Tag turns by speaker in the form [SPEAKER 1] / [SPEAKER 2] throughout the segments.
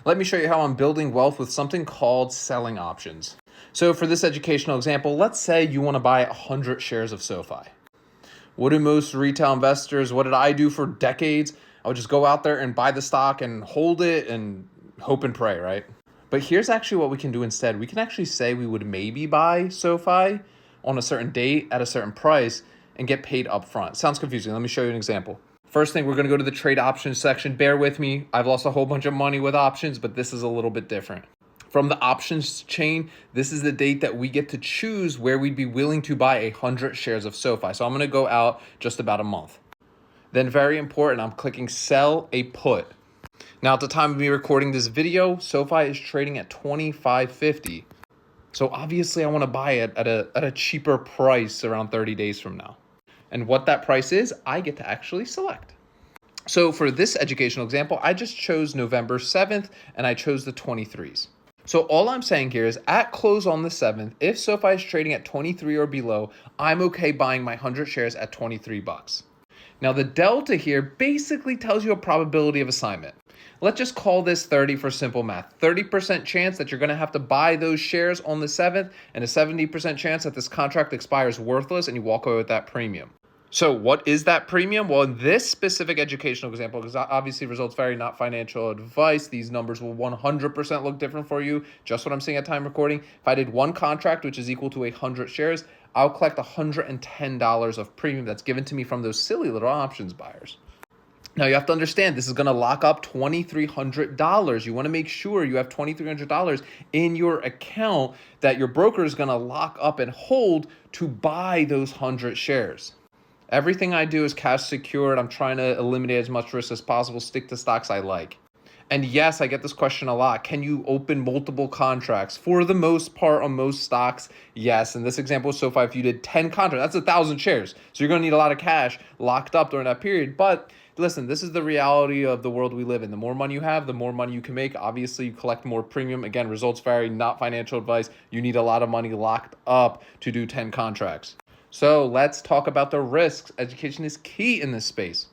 [SPEAKER 1] Let me show you how I'm building wealth with something called selling options. So for this educational example, let's say you want to buy 100 shares of SoFi. What do most retail investors, what did I do for decades? I would just go out there and buy the stock and hold it and hope and pray, right? But here's actually what we can do instead. We can actually say we would maybe buy SoFi on a certain date at a certain price and get paid upfront. Sounds confusing. Let me show you an example. First thing, we're going to go to the trade options section. Bear with me. I've lost a whole bunch of money with options, but this is a little bit different. From the options chain, this is the date that we get to choose where we'd be willing to buy 100 shares of SoFi. So I'm going to go out just about a month. Then very important, I'm clicking sell a put. Now at the time of me recording this video, SoFi is trading at $25.50. So obviously I want to buy it at a cheaper price around 30 days from now. And what that price is, I get to actually select. So for this educational example, I just chose November 7th and I chose the 23s. So all I'm saying here is at close on the 7th, if SoFi is trading at 23 or below, I'm okay buying my 100 shares at 23 bucks. Now the delta here basically tells you a probability of assignment. Let's just call this 30 for simple math. 30% chance that you're going to have to buy those shares on the 7th and a 70% chance that this contract expires worthless and you walk away with that premium. So what is that premium? Well, in this specific educational example, because obviously results vary, not financial advice, these numbers will 100% look different for you. Just what I'm seeing at time recording. If I did one contract, which is equal to 100 shares, I'll collect $110 of premium that's given to me from those silly little options buyers. Now you have to understand, this is going to lock up $2,300. You want to make sure you have $2,300 in your account that your broker is going to lock up and hold to buy those 100 shares. Everything I do is cash secured. I'm trying to eliminate as much risk as possible, stick to stocks I like. And yes, I get this question a lot. Can you open multiple contracts? For the most part on most stocks, yes. In this example, SoFi, if you did 10 contracts, that's 1,000 shares. So you're going to need a lot of cash locked up during that period. But listen, this is the reality of the world we live in. The more money you have, the more money you can make. Obviously, you collect more premium. Again, results vary, not financial advice. You need a lot of money locked up to do 10 contracts. So let's talk about the risks. Education is key in this space.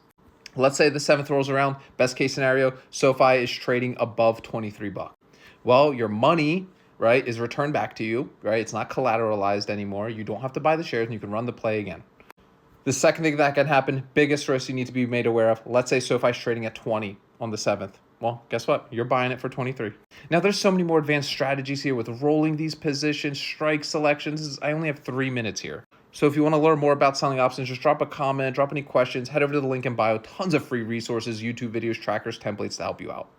[SPEAKER 1] Let's say the 7th rolls around. Best case scenario, SoFi is trading above 23 bucks. Well, your money, right, is returned back to you, right? It's not collateralized anymore. You don't have to buy the shares and you can run the play again. The second thing that can happen, biggest risk you need to be made aware of. Let's say SoFi is trading at 20 on the 7th. Well, guess what? You're buying it for 23. Now, there's so many more advanced strategies here with rolling these positions, strike selections. I only have 3 minutes here. So if you want to learn more about selling options, just drop a comment, drop any questions, head over to the link in bio. Tons of free resources, YouTube videos, trackers, templates to help you out.